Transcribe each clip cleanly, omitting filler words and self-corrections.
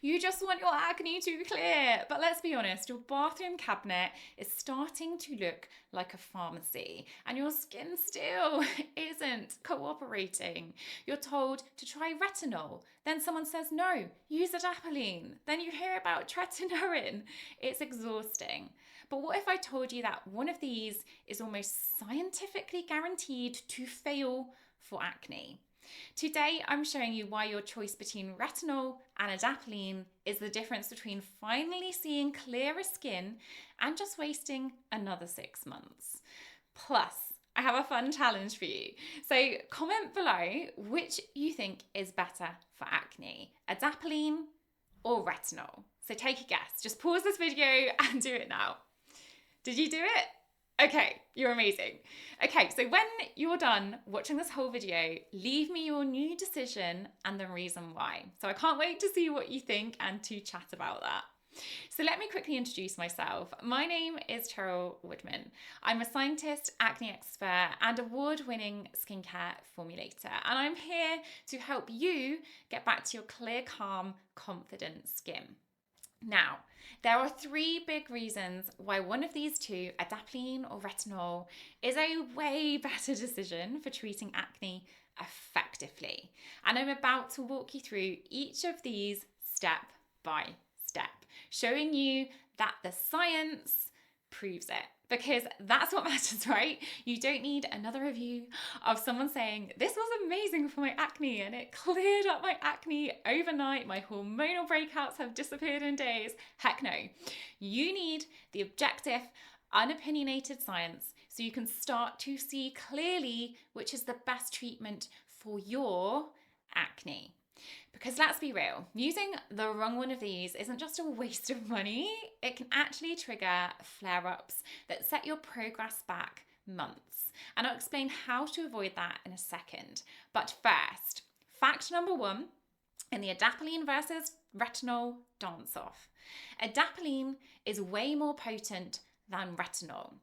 You just want your acne to clear. But let's be honest, your bathroom cabinet is starting to look like a pharmacy and your skin still isn't cooperating. You're told to try retinol. Then someone says, no, use adapalene. Then you hear about tretinoin. It's exhausting. But what if I told you that one of these is almost scientifically guaranteed to fail for acne? Today, I'm showing you why your choice between retinol and adapalene is the difference between finally seeing clearer skin and just wasting another 6 months. Plus, I have a fun challenge for you. So comment below which you think is better for acne, adapalene or retinol. So take a guess. Just pause this video and do it now. Did you do it? Okay, you're amazing. Okay, so when you're done watching this whole video, leave me your new decision and the reason why. So I can't wait to see what you think and to chat about that. So let me quickly introduce myself. My name is Cheryl Woodman. I'm a scientist, acne expert, and award-winning skincare formulator. And I'm here to help you get back to your clear, calm, confident skin. Now, there are 3 big reasons why one of these two, adapalene or retinol, is a way better decision for treating acne effectively. And I'm about to walk you through each of these step by step, showing you that the science proves it. Because that's what matters, right? You don't need another review of someone saying, this was amazing for my acne and it cleared up my acne overnight. My hormonal breakouts have disappeared in days. Heck no. You need the objective, unopinionated science so you can start to see clearly which is the best treatment for your acne. Because let's be real, using the wrong one of these isn't just a waste of money, it can actually trigger flare-ups that set your progress back months. And I'll explain how to avoid that in a second. But first, fact number 1 in the adapalene versus retinol dance-off. Adapalene is way more potent than retinol.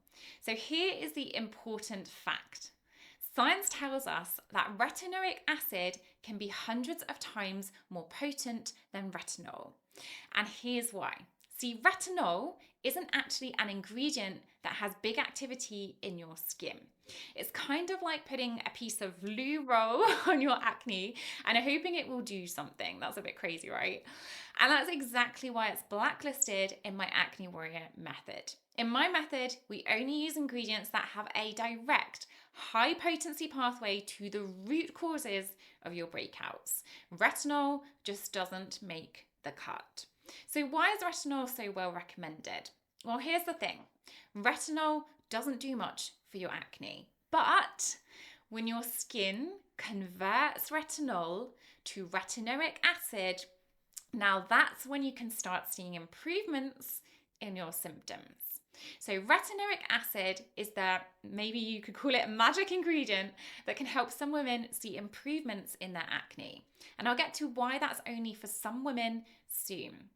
So here is the important fact. Science tells us that retinoic acid can be hundreds of times more potent than retinol. And here's why. See, retinol isn't actually an ingredient that has big activity in your skin. It's kind of like putting a piece of loo roll on your acne and hoping it will do something. That's a bit crazy, right? And that's exactly why it's blacklisted in my Acne Warrior method. In my method, we only use ingredients that have a direct, high potency pathway to the root causes of your breakouts. Retinol just doesn't make the cut. So why is retinol so well recommended? Well, here's the thing. Retinol doesn't do much for your acne, but when your skin converts retinol to retinoic acid, now that's when you can start seeing improvements in your symptoms. So retinoic acid is the, maybe you could call it a magic ingredient that can help some women see improvements in their acne. And I'll get to why that's only for some women soon.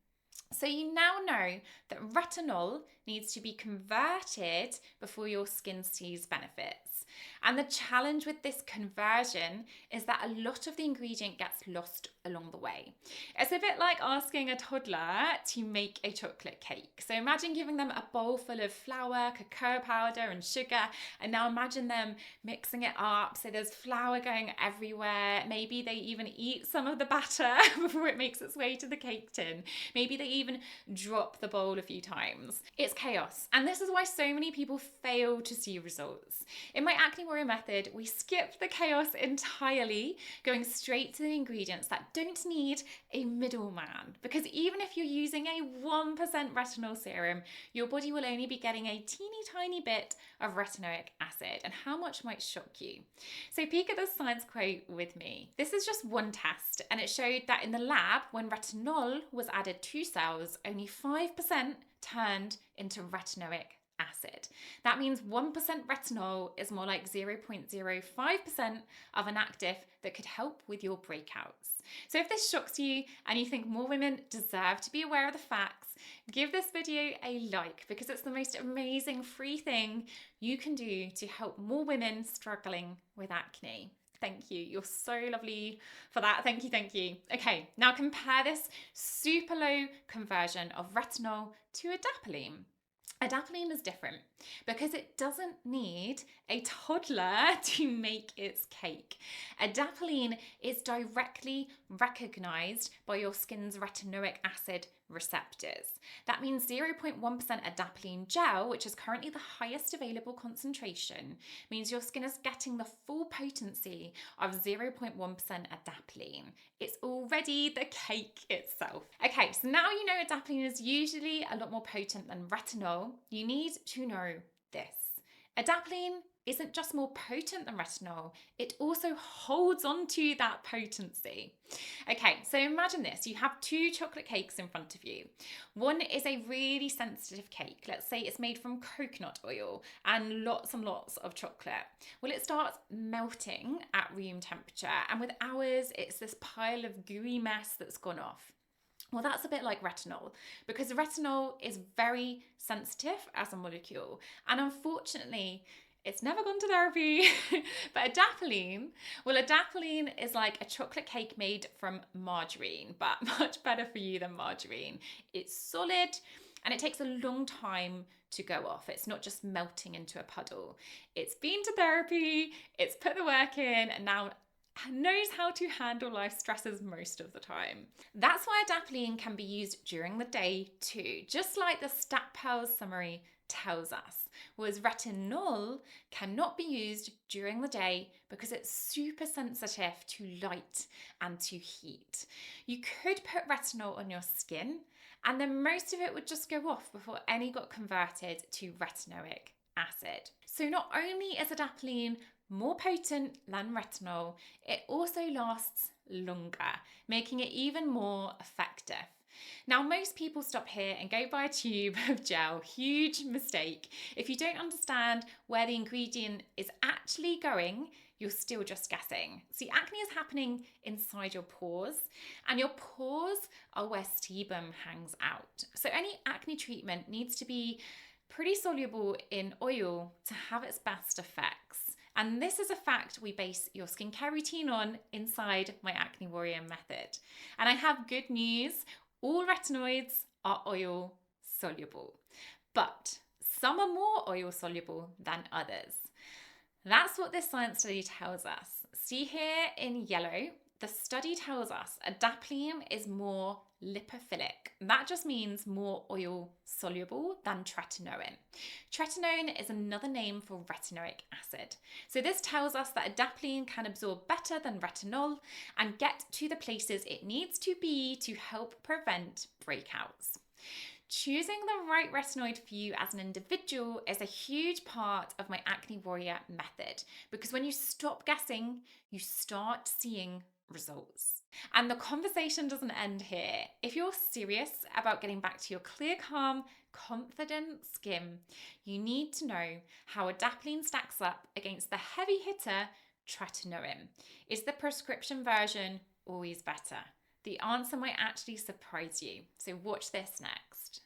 So you now know that retinol needs to be converted before your skin sees benefits. And the challenge with this conversion is that a lot of the ingredient gets lost along the way. It's a bit like asking a toddler to make a chocolate cake. So imagine giving them a bowl full of flour, cacao powder and sugar, and now imagine them mixing it up. So there's flour going everywhere. Maybe they even eat some of the batter before it makes its way to the cake tin. Maybe they even drop the bowl a few times. It's chaos. And this is why so many people fail to see results. In my Acne Warrior method, we skip the chaos entirely, going straight to the ingredients that don't need a middleman. Because even if you're using a 1% retinol serum, your body will only be getting a teeny tiny bit of retinoic acid. And how much might shock you? So peek at this science quote with me. This is just one test, and it showed that in the lab, when retinol was added to cells, only 5% turned into retinoic acid. That means 1% retinol is more like 0.05% of an active that could help with your breakouts. So if this shocks you and you think more women deserve to be aware of the facts, give this video a like, because it's the most amazing free thing you can do to help more women struggling with acne. Thank you. You're so lovely for that. Thank you. Thank you. Okay, now compare this super low conversion of retinol to adapalene. Adapalene is different because it doesn't need a toddler to make its cake. Adapalene is directly recognized by your skin's retinoic acid receptors. That means 0.1% adapalene gel, which is currently the highest available concentration, means your skin is getting the full potency of 0.1% adapalene. It's already the cake itself. Okay, so now you know adapalene is usually a lot more potent than retinol. You need to know this. Adapalene isn't just more potent than retinol, it also holds on to that potency. Okay, so imagine this. You have two chocolate cakes in front of you. One is a really sensitive cake. Let's say it's made from coconut oil and lots of chocolate. Well, it starts melting at room temperature, and with ours, it's this pile of gooey mess that's gone off. Well, that's a bit like retinol because retinol is very sensitive as a molecule, and unfortunately, it's never gone to therapy. But adapalene is like a chocolate cake made from margarine, but much better for you than margarine. It's solid and it takes a long time to go off. It's not just melting into a puddle. It's been to therapy, it's put the work in, and now knows how to handle life stresses most of the time. That's why adapalene can be used during the day too, just like the Stat Pearls summary tells us. Whereas retinol cannot be used during the day because it's super sensitive to light and to heat. You could put retinol on your skin and then most of it would just go off before any got converted to retinoic acid. So not only is adapalene more potent than retinol, it also lasts longer, making it even more effective. Now, most people stop here and go buy a tube of gel. Huge mistake. If you don't understand where the ingredient is actually going, you're still just guessing. See, acne is happening inside your pores, and your pores are where sebum hangs out. So any acne treatment needs to be pretty soluble in oil to have its best effects. And this is a fact we base your skincare routine on inside my Acne Warrior Method. And I have good news. All retinoids are oil soluble, but some are more oil soluble than others. That's what this science study tells us. See here in yellow, the study tells us adapalene is more lipophilic. That just means more oil soluble than tretinoin. Tretinoin is another name for retinoic acid. So this tells us that adapalene can absorb better than retinol and get to the places it needs to be to help prevent breakouts. Choosing the right retinoid for you as an individual is a huge part of my Acne Warrior method because when you stop guessing, you start seeing results. And the conversation doesn't end here. If you're serious about getting back to your clear, calm, confident skin, you need to know how adapalene stacks up against the heavy hitter tretinoin. Is the prescription version always better? The answer might actually surprise you. So watch this next.